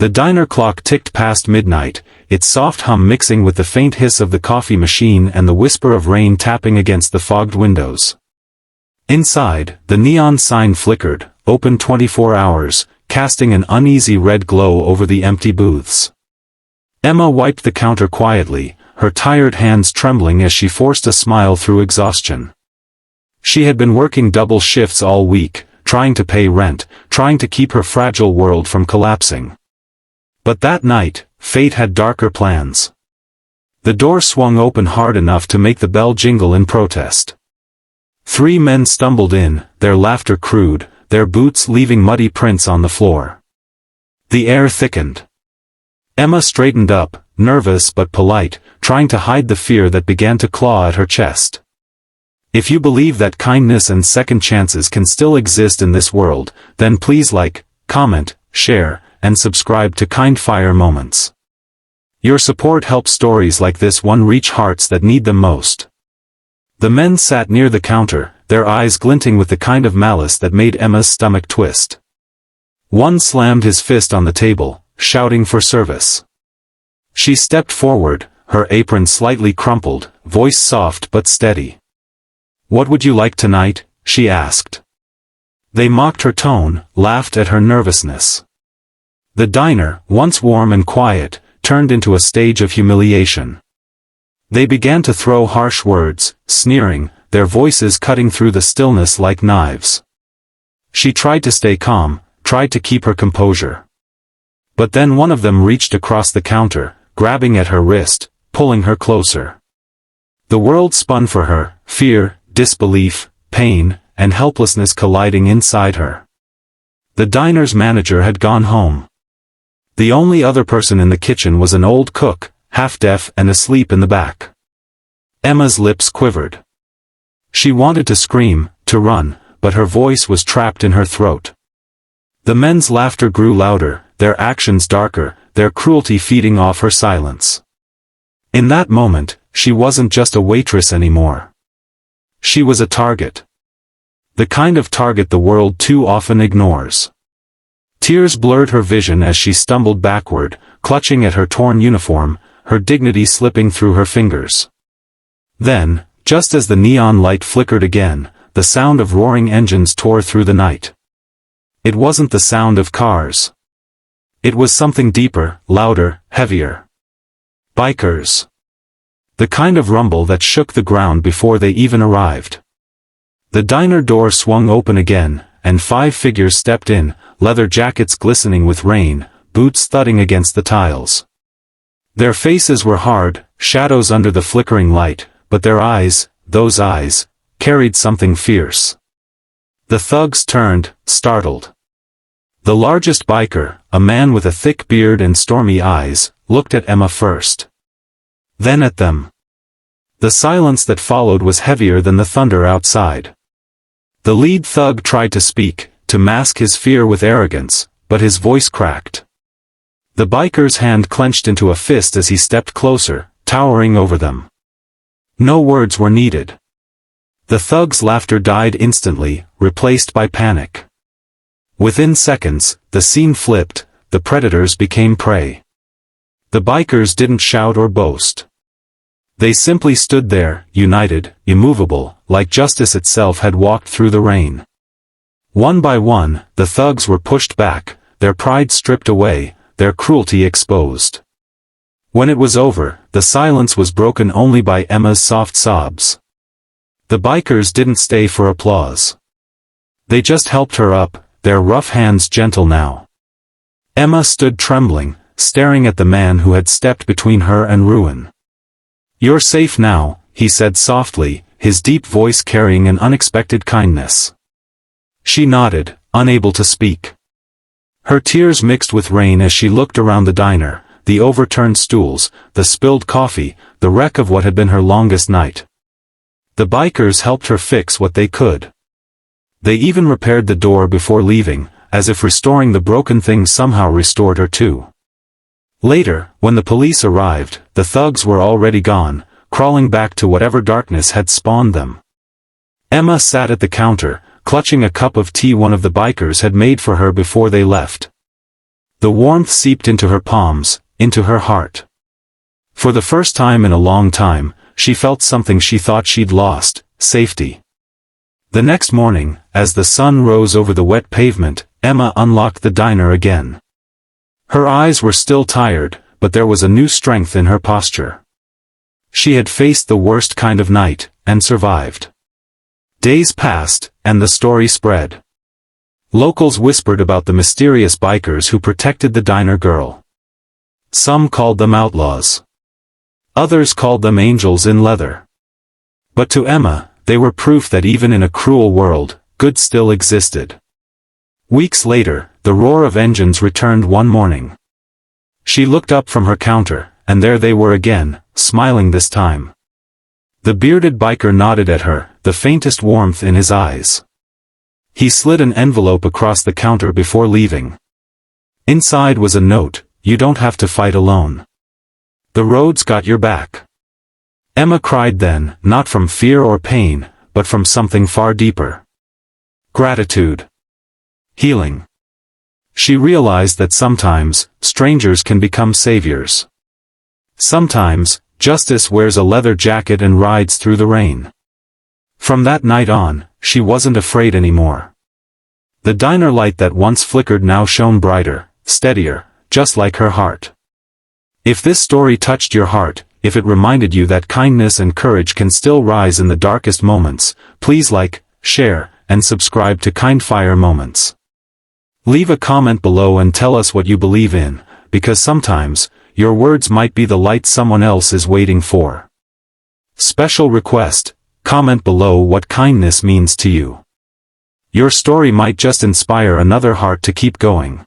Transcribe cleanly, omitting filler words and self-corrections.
The diner clock ticked past midnight, its soft hum mixing with the faint hiss of the coffee machine and the whisper of rain tapping against the fogged windows. Inside, the neon sign flickered, open 24 hours, casting an uneasy red glow over the empty booths. Emma wiped the counter quietly, her tired hands trembling as she forced a smile through exhaustion. She had been working double shifts all week, trying to pay rent, trying to keep her fragile world from collapsing. But that night, fate had darker plans. The door swung open hard enough to make the bell jingle in protest. 3 men stumbled in, their laughter crude, their boots leaving muddy prints on the floor. The air thickened. Emma straightened up, nervous but polite, trying to hide the fear that began to claw at her chest. If you believe that kindness and second chances can still exist in this world, then please like, comment, share, and subscribe to Kind Fire Moments. Your support helps stories like this one reach hearts that need them most. The men sat near the counter, their eyes glinting with the kind of malice that made Emma's stomach twist. One slammed his fist on the table, shouting for service. She stepped forward, her apron slightly crumpled, voice soft but steady. "What would you like tonight?" she asked. They mocked her tone, laughed at her nervousness. The diner, once warm and quiet, turned into a stage of humiliation. They began to throw harsh words, sneering, their voices cutting through the stillness like knives. She tried to stay calm, tried to keep her composure. But then one of them reached across the counter, grabbing at her wrist, pulling her closer. The world spun for her, fear, disbelief, pain, and helplessness colliding inside her. The diner's manager had gone home. The only other person in the kitchen was an old cook, half-deaf and asleep in the back. Emma's lips quivered. She wanted to scream, to run, but her voice was trapped in her throat. The men's laughter grew louder, their actions darker, their cruelty feeding off her silence. In that moment, she wasn't just a waitress anymore. She was a target. The kind of target the world too often ignores. Tears blurred her vision as she stumbled backward, clutching at her torn uniform, her dignity slipping through her fingers. Then, just as the neon light flickered again, the sound of roaring engines tore through the night. It wasn't the sound of cars. It was something deeper, louder, heavier. Bikers. The kind of rumble that shook the ground before they even arrived. The diner door swung open again, and 5 figures stepped in, leather jackets glistening with rain, boots thudding against the tiles. Their faces were hard, shadows under the flickering light, but their eyes, those eyes, carried something fierce. The thugs turned, startled. The largest biker, a man with a thick beard and stormy eyes, looked at Emma first. Then at them. The silence that followed was heavier than the thunder outside. The lead thug tried to speak, to mask his fear with arrogance, but his voice cracked. The biker's hand clenched into a fist as he stepped closer, towering over them. No words were needed. The thug's laughter died instantly, replaced by panic. Within seconds, the scene flipped, the predators became prey. The bikers didn't shout or boast. They simply stood there, united, immovable, like justice itself had walked through the rain. One by one, the thugs were pushed back, their pride stripped away, their cruelty exposed. When it was over, the silence was broken only by Emma's soft sobs. The bikers didn't stay for applause. They just helped her up, their rough hands gentle now. Emma stood trembling, staring at the man who had stepped between her and ruin. "You're safe now," he said softly, his deep voice carrying an unexpected kindness. She nodded, unable to speak. Her tears mixed with rain as she looked around the diner, the overturned stools, the spilled coffee, the wreck of what had been her longest night. The bikers helped her fix what they could. They even repaired the door before leaving, as if restoring the broken thing somehow restored her too. Later, when the police arrived, the thugs were already gone, crawling back to whatever darkness had spawned them. Emma sat at the counter, clutching a cup of tea one of the bikers had made for her before they left. The warmth seeped into her palms, into her heart. For the first time in a long time, she felt something she thought she'd lost: safety. The next morning, as the sun rose over the wet pavement, Emma unlocked the diner again. Her eyes were still tired, but there was a new strength in her posture. She had faced the worst kind of night, and survived. Days passed, and the story spread. Locals whispered about the mysterious bikers who protected the diner girl. Some called them outlaws. Others called them angels in leather. But to Emma, they were proof that even in a cruel world, good still existed. Weeks later, the roar of engines returned one morning. She looked up from her counter, and there they were again, smiling this time. The bearded biker nodded at her, the faintest warmth in his eyes. He slid an envelope across the counter before leaving. Inside was a note: "You don't have to fight alone. The road's got your back." Emma cried then, not from fear or pain, but from something far deeper. Gratitude. Healing. She realized that sometimes, strangers can become saviors. Sometimes, justice wears a leather jacket and rides through the rain. From that night on, she wasn't afraid anymore. The diner light that once flickered now shone brighter, steadier, just like her heart. If this story touched your heart, if it reminded you that kindness and courage can still rise in the darkest moments, please like, share, and subscribe to Kindfire Moments. Leave a comment below and tell us what you believe in, because sometimes, your words might be the light someone else is waiting for. Special request: comment below what kindness means to you. Your story might just inspire another heart to keep going.